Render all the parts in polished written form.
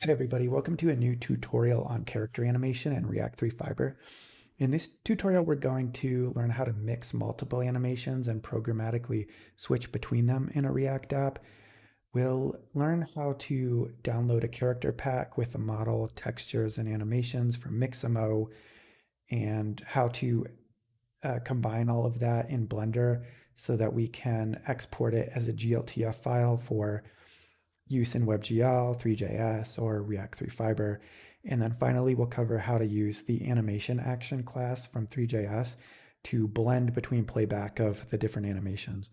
Hi everybody, welcome to a new tutorial on character animation in React 3 Fiber. In this tutorial, we're going to learn how to mix multiple animations and programmatically switch between them in a React app. We'll learn how to download a character pack with a model, textures, and animations from Mixamo, and how to combine all of that in Blender so that we can export it as a GLTF file for use in WebGL, Three.js, or React 3 Fiber. And then finally, we'll cover how to use the AnimationAction class from Three.js to blend between playback of the different animations.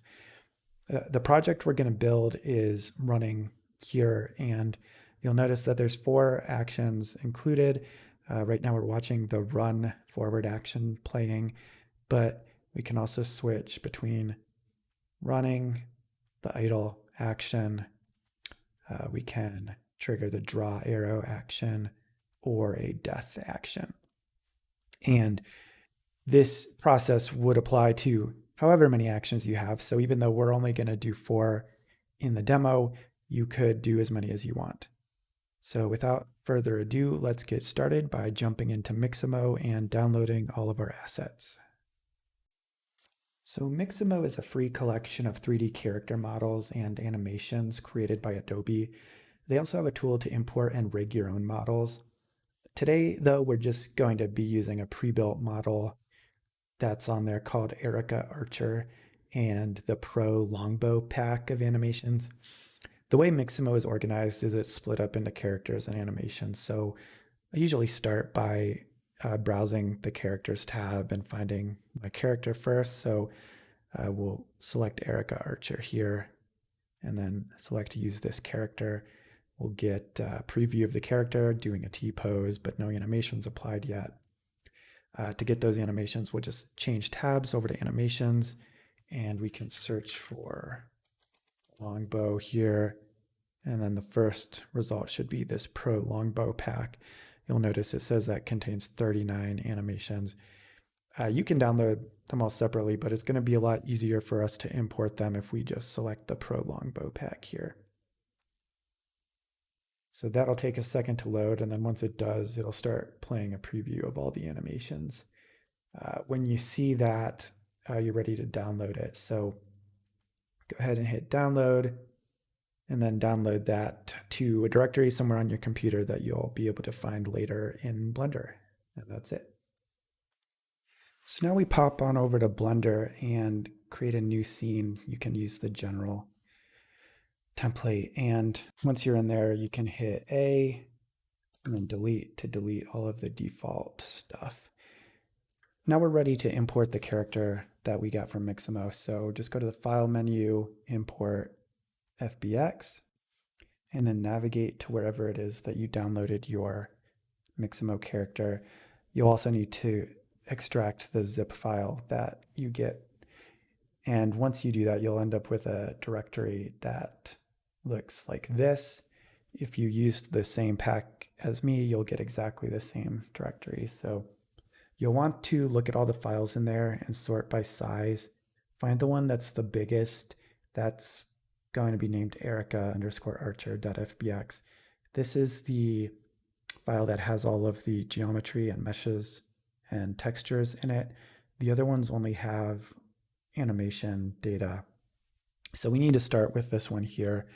The project we're going to build is running here, and you'll notice that there's 4 actions included. Right now we're watching the run forward action playing, but we can also switch between running, the idle action, we can trigger the draw arrow action or a death action. And this process would apply to however many actions you have. So even though we're only going to do 4 in the demo, you could do as many as you want. So without further ado, let's get started by jumping into Mixamo and downloading all of our assets. So Mixamo is a free collection of 3D character models and animations created by Adobe. They also have a tool to import and rig your own models. Today, though, we're just going to be using a pre-built model that's on there called Erica Archer and the Pro Longbow pack of animations. The way Mixamo is organized is it's split up into characters and animations. So I usually start by browsing the characters tab and finding my character first. So we'll select Erica Archer here and then select to use this character. We'll get a preview of the character doing a T-pose, but no animations applied yet. To get those animations, we'll just change tabs over to animations, and we can search for longbow here. And then the first result should be this Pro Longbow pack. You'll notice it says that contains 39 animations. You can download them all separately, but it's going to be a lot easier for us to import them if we just select the Pro Longbow pack here. So that'll take a second to load, and then once it does, it'll start playing a preview of all the animations. When you see that, you're ready to download it. So go ahead and hit download, and then download that to a directory somewhere on your computer that you'll be able to find later in Blender. And that's it. So now we pop on over to Blender and create a new scene. You can use the general template, and once you're in there, you can hit A and then delete to delete all of the default stuff. Now we're ready to import the character that we got from Mixamo. So just go to the File menu, Import FBX, and then navigate to wherever it is that you downloaded your Mixamo character. You'll also need to extract the zip file that you get. And once you do that, you'll end up with a directory that looks like this. If you used the same pack as me, you'll get exactly the same directory. So you'll want to look at all the files in there and sort by size. Find the one that's the biggest. That's going to be named erica_archer.fbx. This is the file that has all of the geometry and meshes and textures in it. The other ones only have animation data. So we need to start with this one here.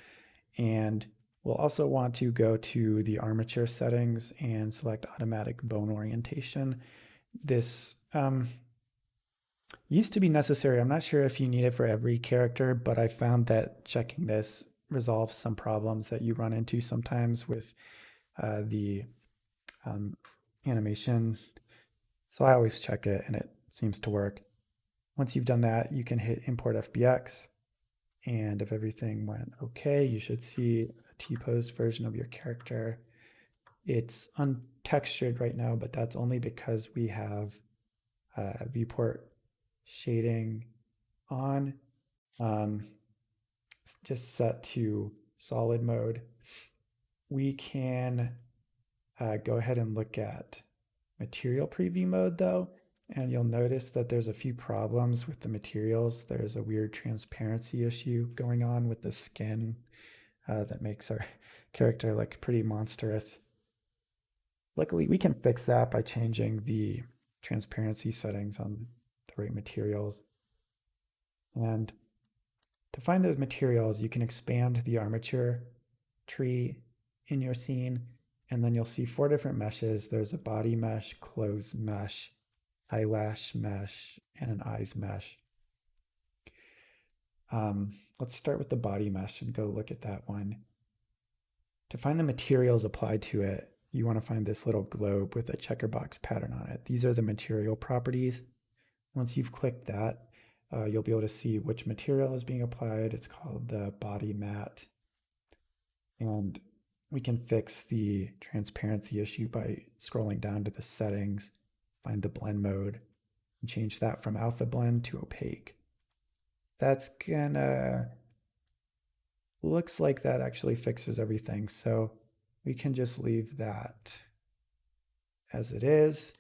And we'll also want to go to the armature settings and select automatic bone orientation. This used to be necessary. I'm not sure if you need it for every character, but I found that checking this resolves some problems that you run into sometimes with the animation. So I always check it, and it seems to work. Once you've done that, you can hit Import FBX. And if everything went okay, you should see a T-pose version of your character. It's untextured right now, but that's only because we have viewport shading on. Just set to solid mode. We can go ahead and look at material preview mode though. And you'll notice that there's a few problems with the materials. There's a weird transparency issue going on with the skin that makes our character look pretty monstrous. Luckily, we can fix that by changing the transparency settings on the right materials. And to find those materials, you can expand the armature tree in your scene, and then you'll see 4 different meshes. There's a body mesh, clothes mesh, eyelash mesh, and an eyes mesh. Let's start with the body mesh and go look at that one. To find the materials applied to it, you want to find this little globe with a checkerbox pattern on it. These are the material properties. Once you've clicked that, you'll be able to see which material is being applied. It's called the body mat. And we can fix the transparency issue by scrolling down to the settings, find the blend mode, and change that from alpha blend to opaque. That's gonna, looks like that actually fixes everything. So we can just leave that as it is.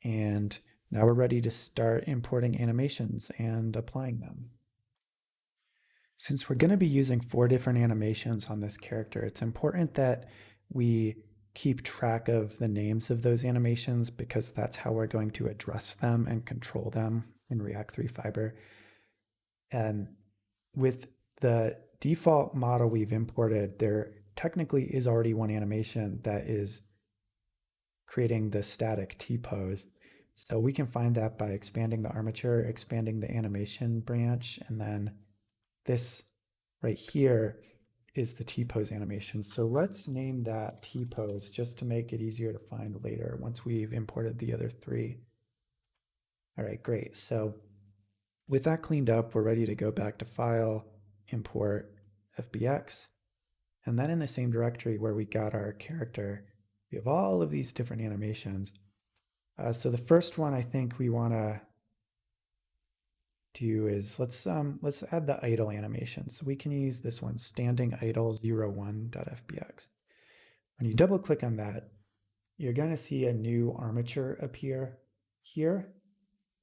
And now we're ready to start importing animations and applying them. Since we're going to be using 4 different animations on this character, it's important that we keep track of the names of those animations because that's how we're going to address them and control them in React 3 Fiber. And with the default model we've imported, there technically is already one animation that is creating the static T-pose. So we can find that by expanding the armature, expanding the animation branch, and then this right here is the T-pose animation. So let's name that T-pose just to make it easier to find later once we've imported the other 3. All right, great. So with that cleaned up, we're ready to go back to File, Import, FBX. And then in the same directory where we got our character, we have all of these different animations. So the first one I think we want to do is let's add the idle animation. So we can use this one, standing idle 01.fbx. When you double click on that, you're going to see a new armature appear here.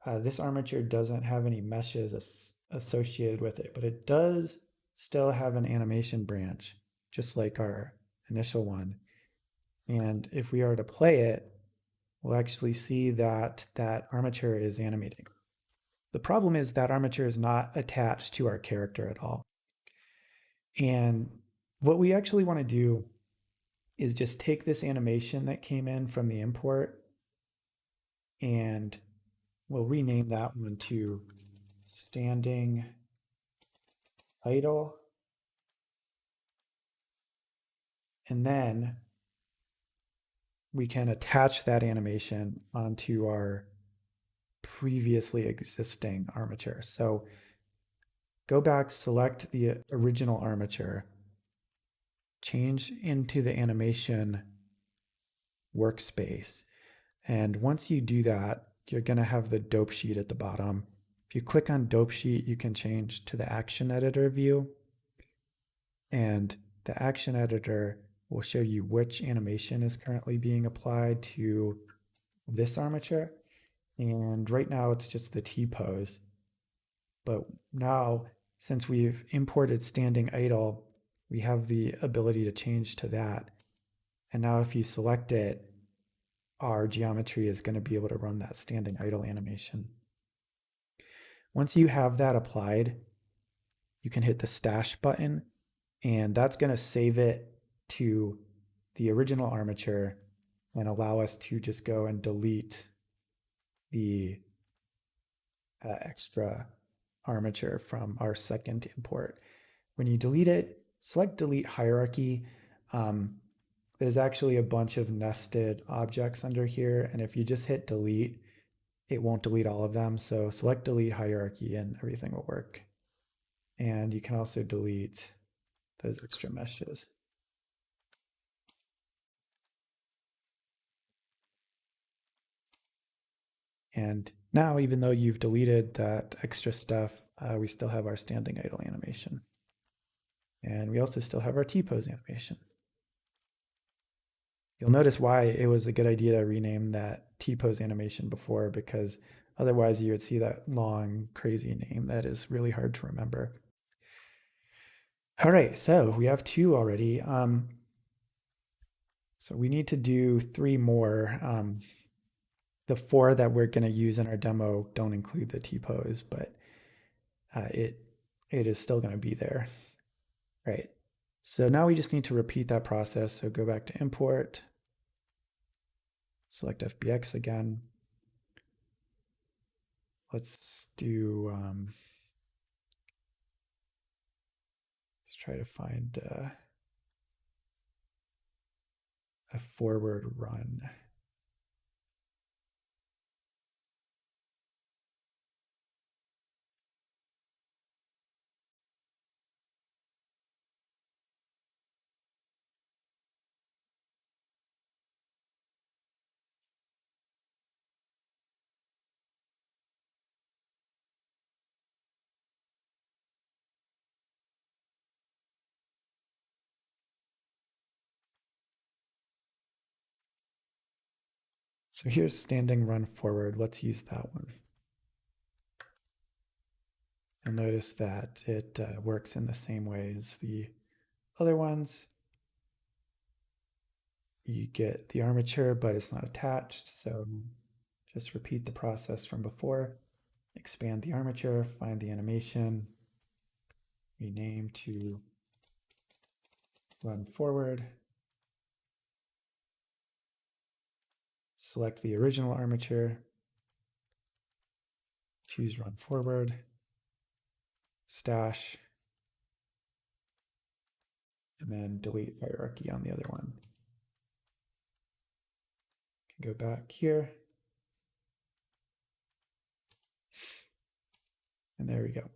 This armature doesn't have any meshes associated with it, but it does still have an animation branch, just like our initial one. And if we are to play it, we'll actually see that that armature is animating. The problem is that armature is not attached to our character at all. And what we actually want to do is just take this animation that came in from the import and we'll rename that one to standing idle. And then we can attach that animation onto our previously existing armature. So go back, select the original armature, change into the animation workspace. And once you do that, you're going to have the dope sheet at the bottom. If you click on dope sheet, you can change to the action editor view. And the action editor will show you which animation is currently being applied to this armature. And right now it's just the T-pose. But now, since we've imported standing idle, we have the ability to change to that. And now if you select it, our geometry is going to be able to run that standing idle animation. Once you have that applied, you can hit the stash button, and that's going to save it to the original armature and allow us to just go and delete the extra armature from our second import. When you delete it, select delete hierarchy. There's actually a bunch of nested objects under here, and if you just hit delete, it won't delete all of them. So select delete hierarchy and everything will work. And you can also delete those extra meshes. And now, even though you've deleted that extra stuff, we still have our standing idle animation. And we also still have our T-pose animation. You'll notice why it was a good idea to rename that T-pose animation before, because otherwise you would see that long, crazy name that is really hard to remember. All right, so we have 2 already. So we need to do 3 more. The 4 that we're going to use in our demo don't include the T-pose, but it is still going to be there. Right. So now we just need to repeat that process. So go back to import, select FBX again. Let's do, let's try to find a forward run. So here's standing run forward. Let's use that one. You'll notice that it works in the same way as the other ones. You get the armature, but it's not attached. So just repeat the process from before. Expand the armature, find the animation, rename to run forward. Select the original armature, choose run forward, stash, and then delete hierarchy on the other one. Can go back here. And there we go.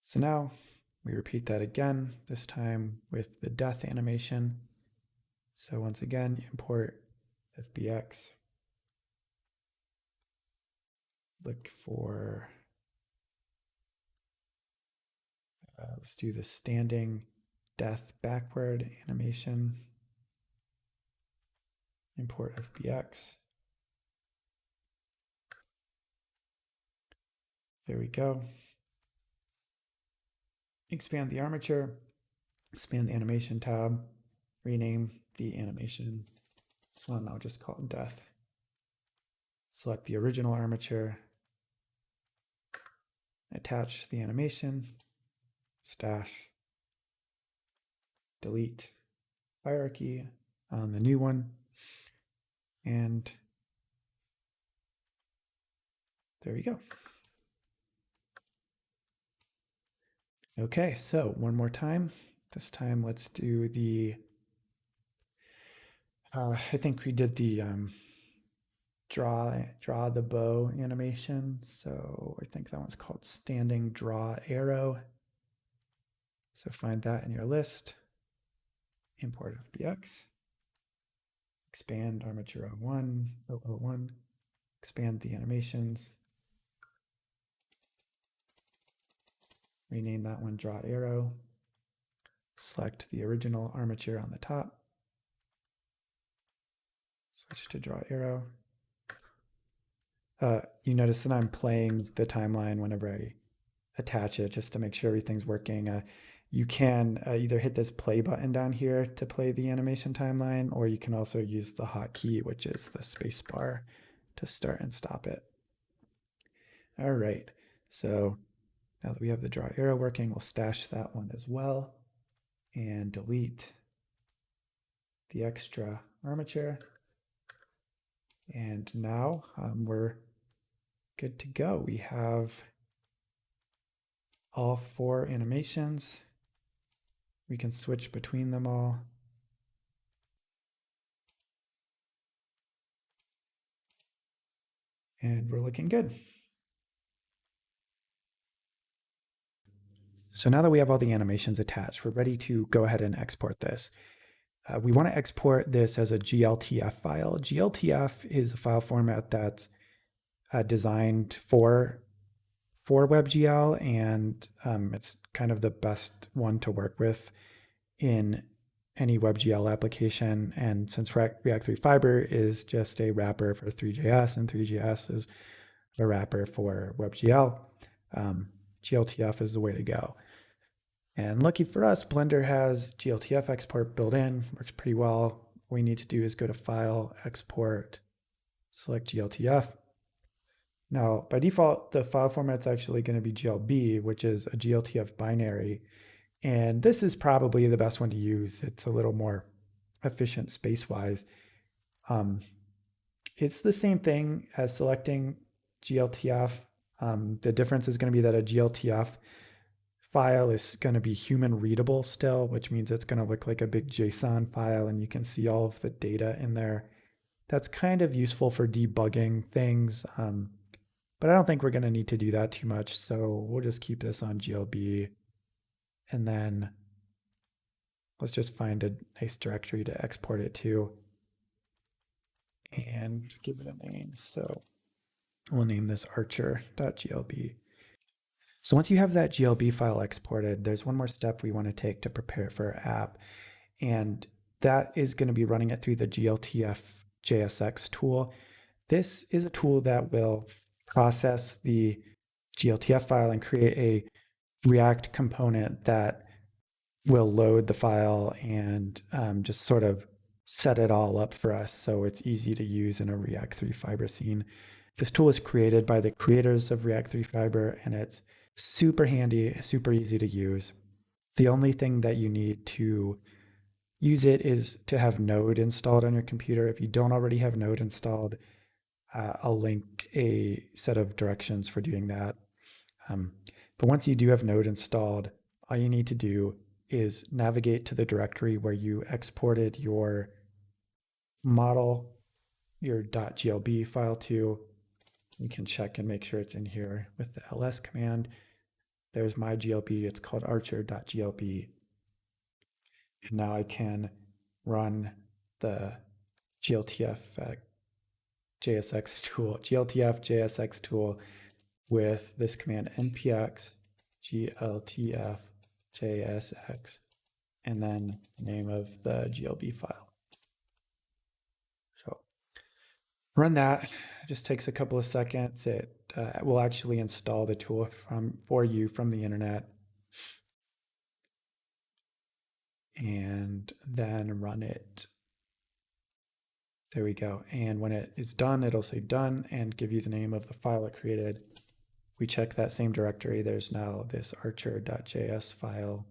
So now we repeat that again, this time with the death animation. So once again, import FBX. Look for, let's do the standing death backward animation. Import FBX. There we go. Expand the armature, expand the animation tab, rename the animation. This one I'll just call it death. Select the original armature, attach the animation, stash, delete hierarchy on the new one, and there we go. Okay, so one more time. This time let's do the, I think we did the draw the bow animation. So I think that one's called standing draw arrow. So find that in your list, import FBX, expand armature 001, expand the animations, rename that one draw arrow, select the original armature on the top, switch to draw arrow. You notice that I'm playing the timeline whenever I attach it just to make sure everything's working. You can either hit this play button down here to play the animation timeline, or you can also use the hotkey, which is the space bar, to start and stop it. All right, so now that we have the draw arrow working, we'll stash that one as well and delete the extra armature. And now we're good to go. We have all 4 animations. We can switch between them all. And we're looking good. So now that we have all the animations attached, we're ready to go ahead and export this. We want to export this as a GLTF file. GLTF is a file format that's designed for WebGL, and it's kind of the best one to work with in any WebGL application. And since React 3 Fiber is just a wrapper for Three.js and Three.js is a wrapper for WebGL, GLTF is the way to go. And lucky for us, Blender has GLTF export built in, works pretty well. All we need to do is go to File, Export, select GLTF. Now, by default, the file format's actually going to be GLB, which is a GLTF binary. And this is probably the best one to use. It's a little more efficient space-wise. It's the same thing as selecting GLTF. The difference is going to be that a GLTF file is going to be human readable still, which means it's going to look like a big JSON file and you can see all of the data in there. That's kind of useful for debugging things, but I don't think we're going to need to do that too much. So we'll just keep this on GLB, and then let's just find a nice directory to export it to and give it a name. So we'll name this archer.glb. So once you have that GLB file exported, there's one more step we want to take to prepare it for our app. And that is going to be running it through the gltfjsx tool. This is a tool that will process the GLTF file and create a React component that will load the file and just sort of set it all up for us so it's easy to use in a React 3 Fiber scene. This tool is created by the creators of React 3 Fiber, and it's super handy, super easy to use. The only thing that you need to use it is to have Node installed on your computer. If you don't already have Node installed, I'll link a set of directions for doing that. But once you do have Node installed, all you need to do is navigate to the directory where you exported your model, your .glb file to. You can check and make sure it's in here with the ls command. There's my GLB, it's called archer.glb. And now I can run the GLTF JSX tool, GLTF JSX tool with this command npx gltf JSX, and then the name of the GLB file. So run that. It just takes a couple of seconds. It will actually install the tool for you from the internet, and then run it. There we go. And when it is done, it'll say done and give you the name of the file it created. We check that same directory. There's now this archer.js file.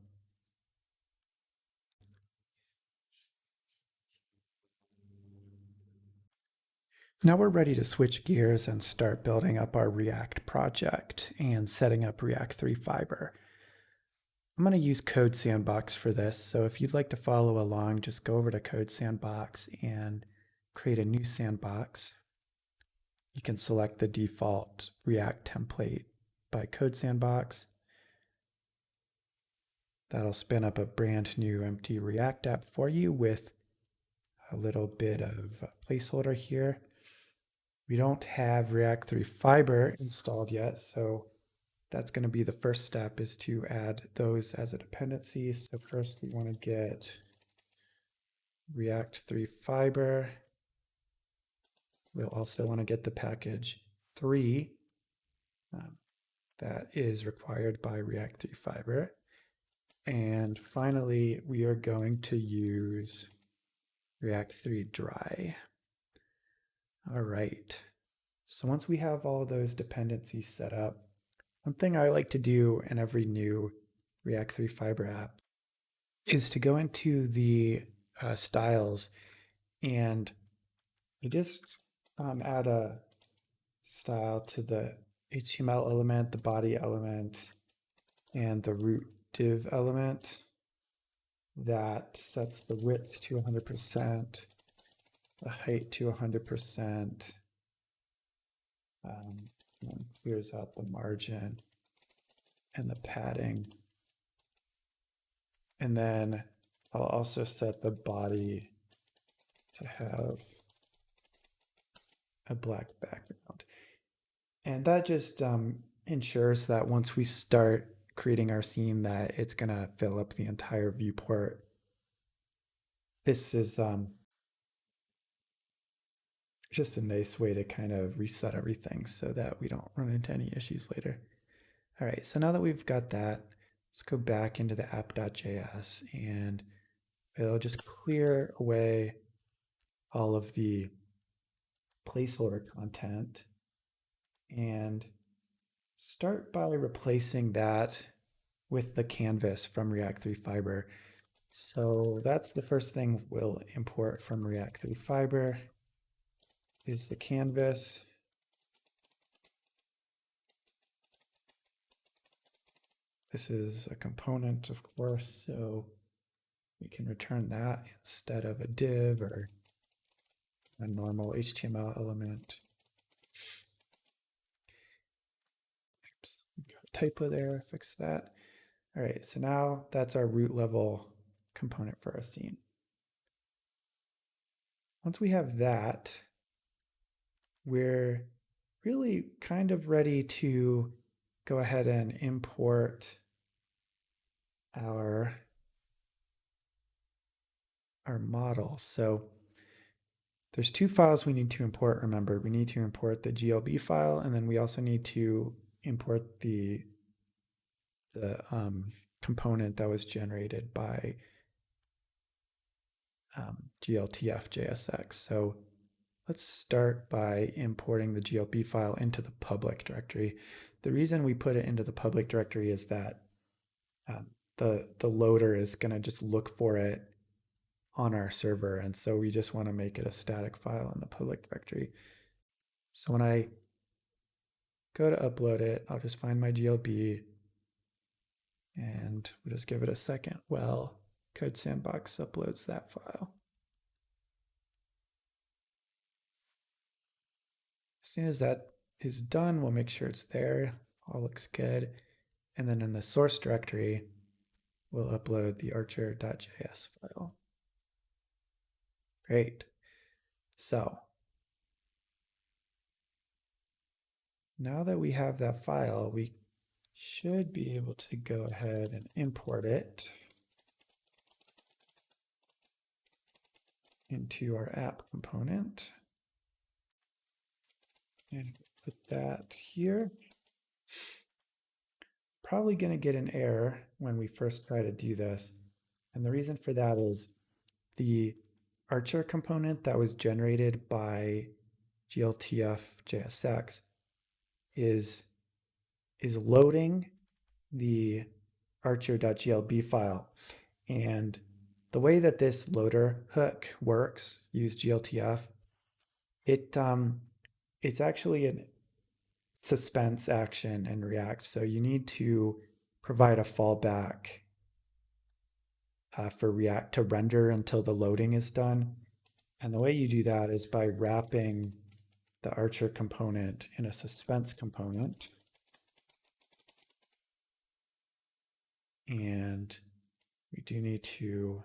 Now we're ready to switch gears and start building up our React project and setting up React 3 Fiber. I'm going to use Code Sandbox for this. So if you'd like to follow along, just go over to Code Sandbox and create a new sandbox. You can select the default React template by Code Sandbox. That'll spin up a brand new empty React app for you with a little bit of a placeholder here. We don't have React 3 Fiber installed yet, so that's going to be the first step, is to add those as a dependency. So first we want to get React 3 Fiber. We'll also want to get the package 3 that is required by React 3 Fiber. And finally, we are going to use React 3 Dry. All right. So once we have all those dependencies set up, one thing I like to do in every new React 3 Fiber app is to go into the styles, and you just add a style to the HTML element, the body element, and the root div element that sets the width to 100%, the height to 100%, and clears out the margin and the padding. And then I'll also set the body to have a black background. And that just ensures that once we start creating our scene, that it's going to fill up the entire viewport this is just a nice way to kind of reset everything so that we don't run into any issues later. All right, so now that we've got that, let's go back into the app.js and it'll just clear away all of the placeholder content and start by replacing that with the canvas from React 3 Fiber. So that's the first thing we'll import from React 3 Fiber is the canvas. This is a component, of course, so we can return that instead of a div or a normal HTML element. Oops, got a typo there, fix that. All right, so now that's our root level component for our scene. Once we have that, we're really kind of ready to go ahead and import our model. So there's two files we need to import. Remember, we need to import the GLB file, and then we also need to import the component that was generated by gltfjsx. So let's start by importing the GLB file into the public directory. The reason we put it into the public directory is that the loader is going to just look for it on our server, and so we just want to make it a static file in the public directory. So when I go to upload it, I'll just find my GLB and we'll just give it a second while Code Sandbox uploads that file. As soon as that is done, we'll make sure it's there. All looks good. And then in the source directory, we'll upload the archer.js file. Great. So now that we have that file, we should be able to go ahead and import it into our app component. And put that here. Probably going to get an error when we first try to do this. And the reason for that is the Archer component that was generated by gltfjsx is loading the archer.glb file. And the way that this loader hook works, use gltf, it's actually a suspense action in React. So you need to provide a fallback for React to render until the loading is done. And the way you do that is by wrapping the Archer component in a suspense component. And we do need to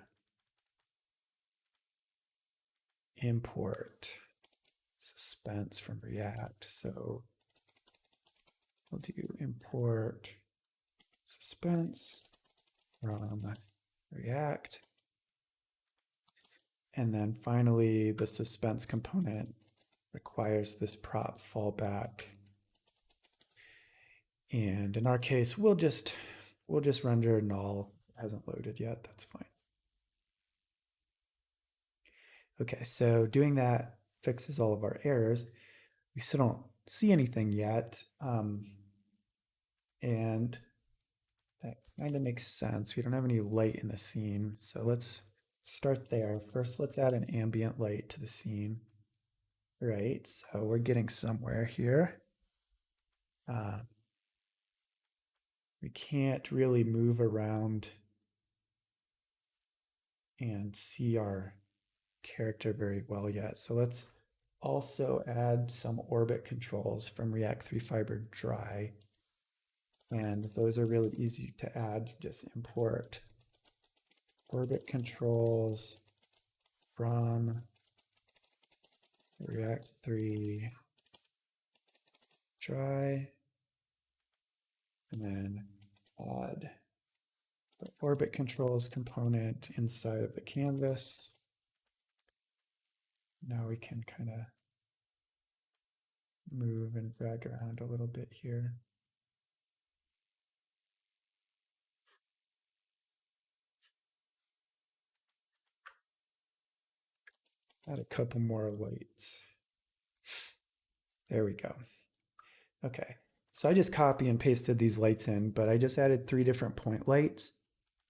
import suspense from React. So we'll do import suspense from React. And then finally, the suspense component requires this prop fallback. And in our case, we'll just render null. It hasn't loaded yet. That's fine. Okay, so doing that fixes all of our errors. We still don't see anything yet. And that kind of makes sense. We don't have any light in the scene. So let's start there. First, let's add an ambient light to the scene. Right, so we're getting somewhere here. We can't really move around and see our character very well yet. So let's also add some orbit controls from React 3 Fiber Dry. And those are really easy to add. Just import orbit controls from React 3 Dry, and then add the orbit controls component inside of the canvas. Now we can kind of move and drag around a little bit here. Add a couple more lights. There we go. Okay, so I just copy and pasted these lights in, but I just added 3 different point lights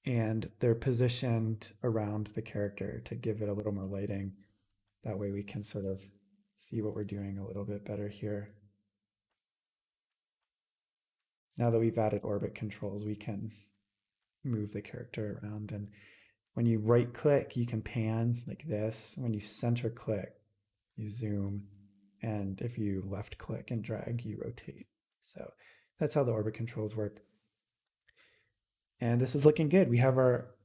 and they're positioned around the character to give it a little more lighting. That way we can sort of see what we're doing a little bit better here. Now that we've added orbit controls, we can move the character around. And when you right click, you can pan like this. When you center click, you zoom. And if you left click and drag, you rotate. So that's how the orbit controls work. And this is looking good. We have our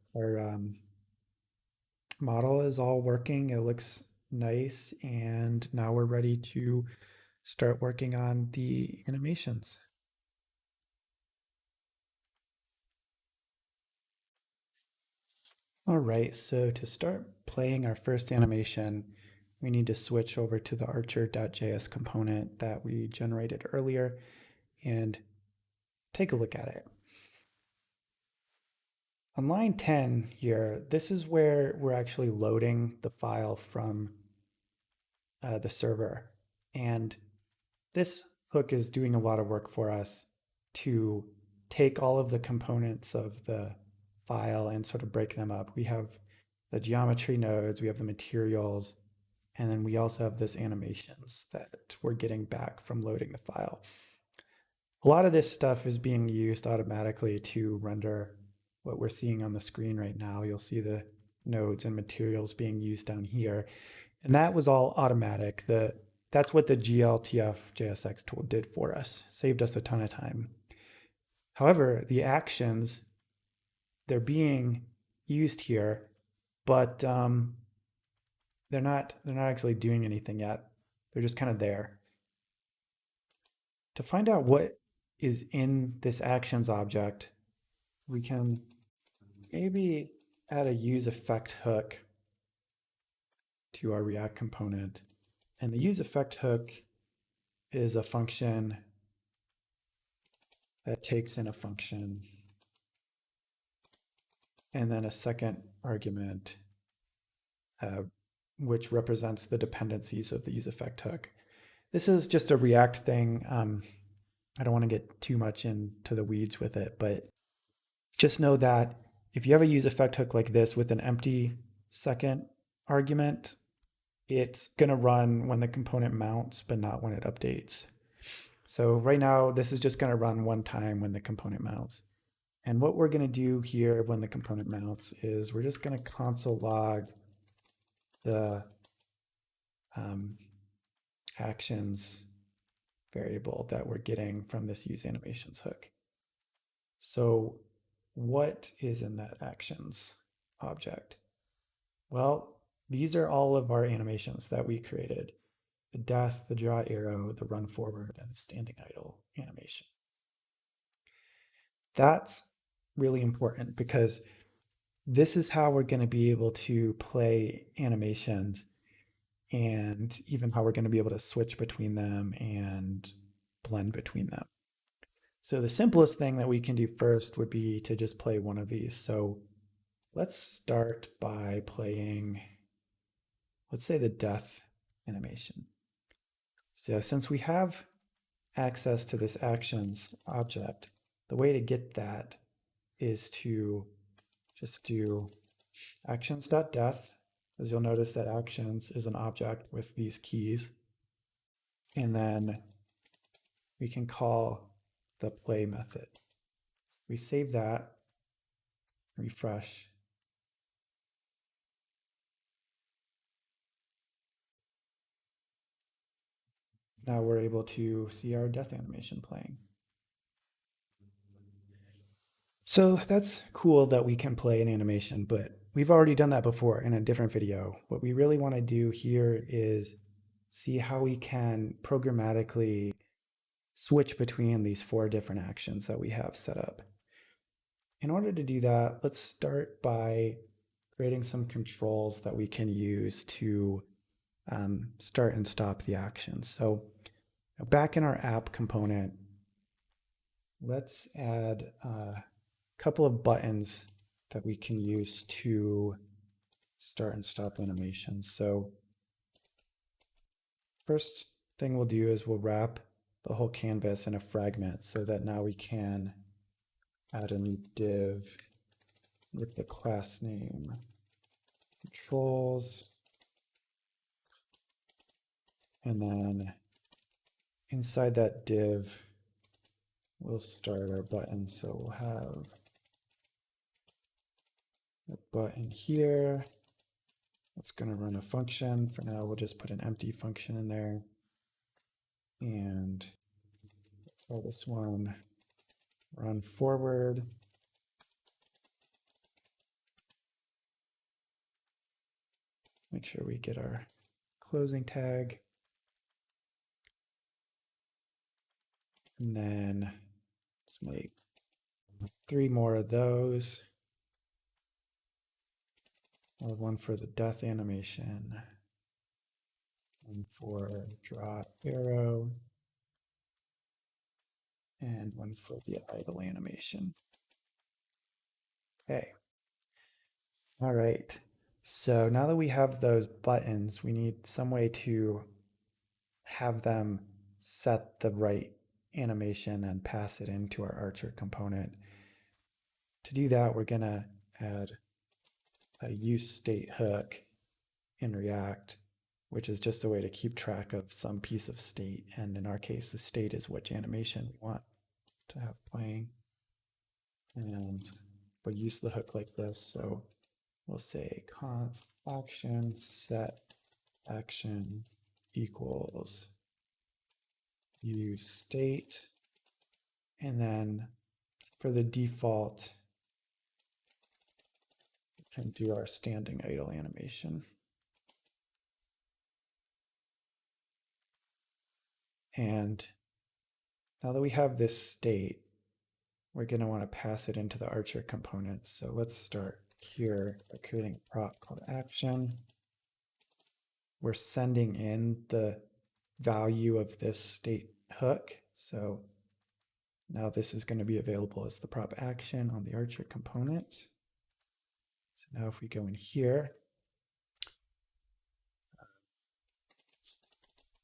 model is all working. It looks nice. And now we're ready to start working on the animations. All right, so to start playing our first animation, we need to switch over to the archer.js component that we generated earlier and take a look at it. On line 10 here, this is where we're actually loading the file from the server. And this hook is doing a lot of work for us to take all of the components of the file and sort of break them up. We have the geometry nodes, we have the materials, and then we also have this animations that we're getting back from loading the file. A lot of this stuff is being used automatically to render what we're seeing on the screen right now. You'll see the nodes and materials being used down here. And that was all automatic. That's what the GLTF JSX tool did for us, saved us a ton of time. However, the actions, they're being used here, but they're not actually doing anything yet. They're just kind of there. To find out what is in this actions object, we can maybe add a use effect hook to our React component. And the use effect hook is a function that takes in a function and then a second argument, which represents the dependencies of the use effect hook. This is just a React thing. I don't want to get too much into the weeds with it, but just know that if you have a use effect hook like this with an empty second argument, it's going to run when the component mounts, but not when it updates. So right now, this is just going to run one time when the component mounts. And what we're going to do here when the component mounts is we're just going to console log the actions variable that we're getting from this use animations hook. So what is in that actions object? Well, these are all of our animations that we created. The death, the draw arrow, the run forward, and the standing idle animation. That's really important because this is how we're going to be able to play animations and even how we're going to be able to switch between them and blend between them. So the simplest thing that we can do first would be to just play one of these. So let's start by playing, let's say the death animation. So since we have access to this actions object, the way to get that is to just do actions.death, as you'll notice that actions is an object with these keys. And then we can call the play method. We save that, refresh. Now we're able to see our death animation playing. So that's cool that we can play an animation, but we've already done that before in a different video. What we really want to do here is see how we can programmatically switch between these 4 different actions that we have set up. In order to do that, let's start by creating some controls that we can use to start and stop the action. So back in our app component, let's add a couple of buttons that we can use to start and stop animations. So first thing we'll do is we'll wrap the whole canvas in a fragment so that now we can add a new div with the class name controls. And then inside that div, we'll start our button. So we'll have a button here. It's going to run a function. For now, we'll just put an empty function in there. And for this one, run forward. Make sure we get our closing tag. And then let's make 3 more of those. One for the death animation, one for draw arrow, and one for the idle animation. Okay. All right. So now that we have those buttons, we need some way to have them set the right animation and pass it into our Archer component. To do that, we're going to add a useState hook in React, which is just a way to keep track of some piece of state. And in our case, the state is which animation we want to have playing. And we'll use the hook like this. So we'll say const action set action equals useState. And then for the default, we can do our standing idle animation. And now that we have this state, we're going to want to pass it into the Archer component. So let's start here by creating a prop called action. We're sending in the value of this state hook. So now this is going to be available as the prop action on the Archer component. So now if we go in here, I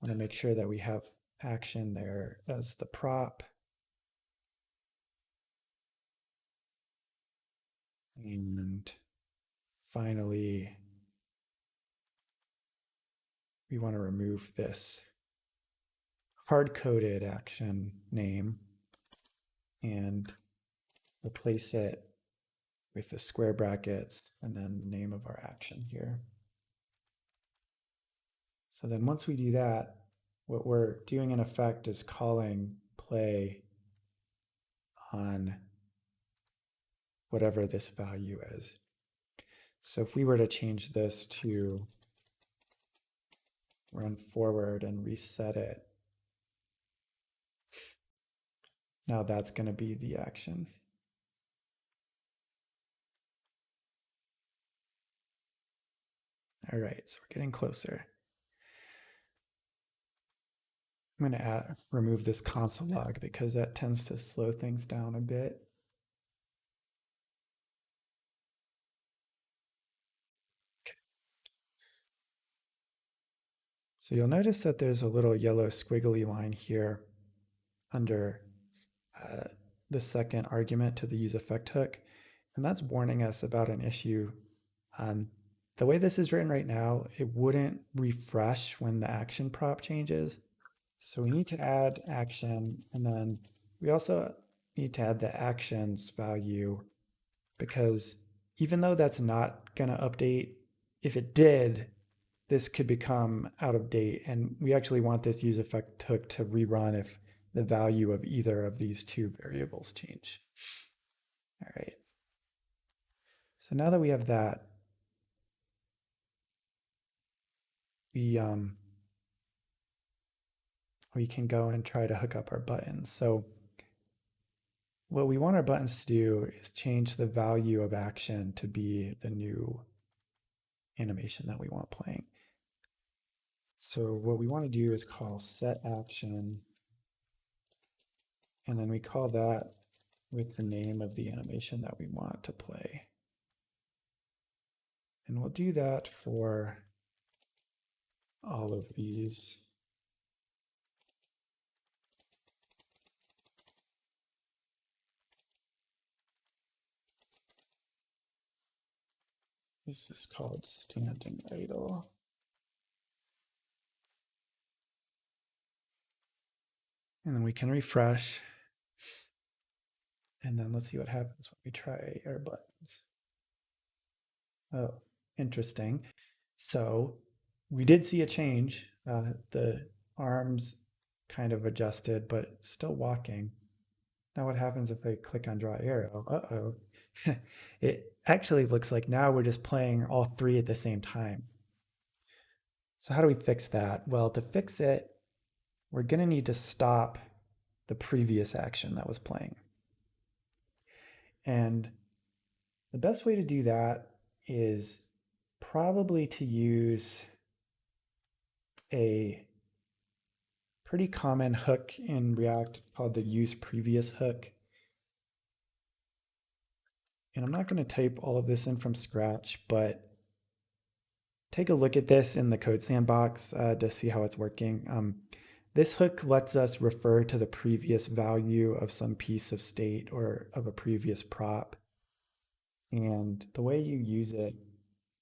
want to make sure that we have action there as the prop. And finally, we want to remove this hard-coded action name and replace it with the square brackets and then the name of our action here. So then once we do that, what we're doing in effect is calling play on whatever this value is. So if we were to change this to run forward and reset it, now that's going to be the action. All right, so we're getting closer. I'm going to remove this console log because that tends to slow things down a bit. Okay. So you'll notice that there's a little yellow squiggly line here under the second argument to the useEffect hook, and that's warning us about an issue. The way this is written right now, it wouldn't refresh when the action prop changes. So we need to add action, and then we also need to add the actions value, because even though that's not going to update, if it did, this could become out of date, and we actually want this useEffect hook to rerun if the value of either of these two variables change. All right. So now that we have that, we can go and try to hook up our buttons. So what we want our buttons to do is change the value of action to be the new animation that we want playing. So what we want to do is call set action, and then we call that with the name of the animation that we want to play. And we'll do that for all of these. This is called standing idle. And then we can refresh. And then let's see what happens when we try our buttons. Oh, interesting. So we did see a change. The arms kind of adjusted, but still walking. Now what happens if I click on draw arrow? Uh-oh. It actually looks like now we're just playing all three at the same time. So how do we fix that? Well, to fix it, we're going to need to stop the previous action that was playing. And the best way to do that is probably to use a pretty common hook in React called the use previous hook. And I'm not going to type all of this in from scratch, but take a look at this in the code sandbox to see how it's working. This hook lets us refer to the previous value of some piece of state or of a previous prop. And the way you use it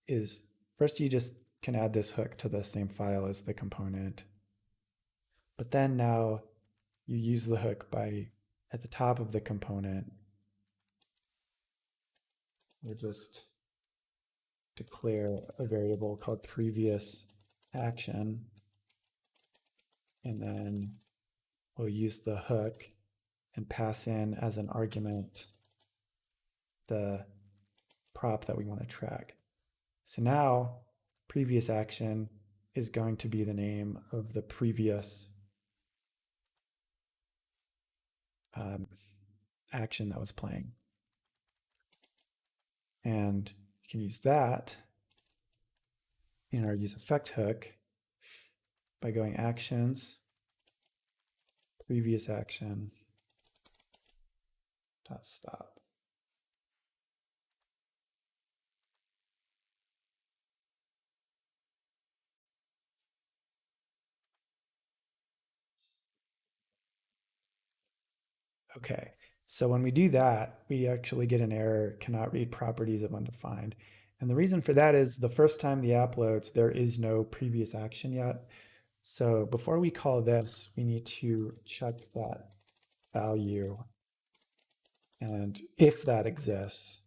is first you just can add this hook to the same file as the component. But then now you use the hook by at the top of the component. We'll just declare a variable called previous action. And then we'll use the hook and pass in as an argument the prop that we want to track. So now previous action is going to be the name of the previous action that was playing. And you can use that in our use effect hook by going actions, previous action, dot stop. Okay, so when we do that, we actually get an error, cannot read properties of undefined. And the reason for that is the first time the app loads, there is no previous action yet. So before we call this, we need to check that value. And if that exists,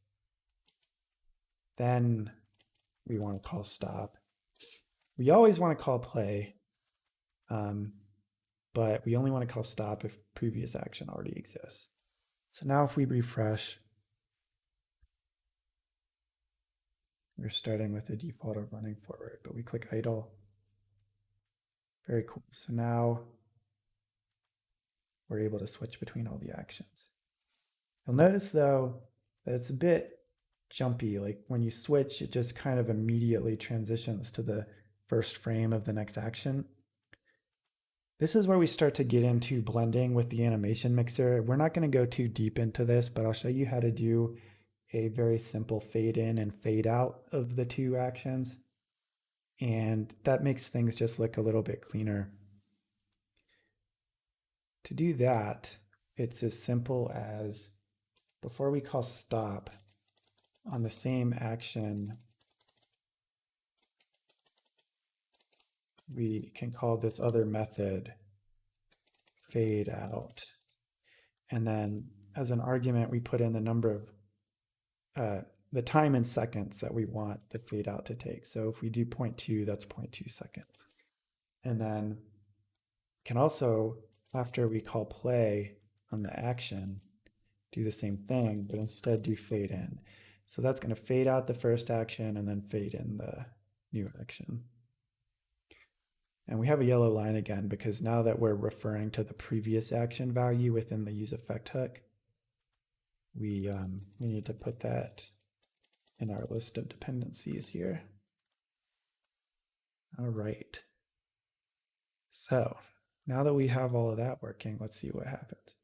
then we want to call stop. We always want to call play, but we only want to call stop if previous action already exists. So now if we refresh, we're starting with the default of running forward, but we click idle. Very cool. So now we're able to switch between all the actions. You'll notice though that it's a bit jumpy. Like when you switch, it just kind of immediately transitions to the first frame of the next action. This is where we start to get into blending with the animation mixer. We're not going to go too deep into this, but I'll show you how to do a very simple fade in and fade out of the two actions. And that makes things just look a little bit cleaner. To do that, it's as simple as before we call stop on the same action, we can call this other method fade out. And then as an argument, we put in the number of the time in seconds that we want the fade out to take. So if we do 0.2, that's 0.2 seconds. And then can also, after we call play on the action, do the same thing, but instead do fade in. So that's going to fade out the first action and then fade in the new action. And we have a yellow line again because now that we're referring to the previous action value within the use effect hook, we need to put that in our list of dependencies here. All right. So now that we have all of that working, let's see what happens.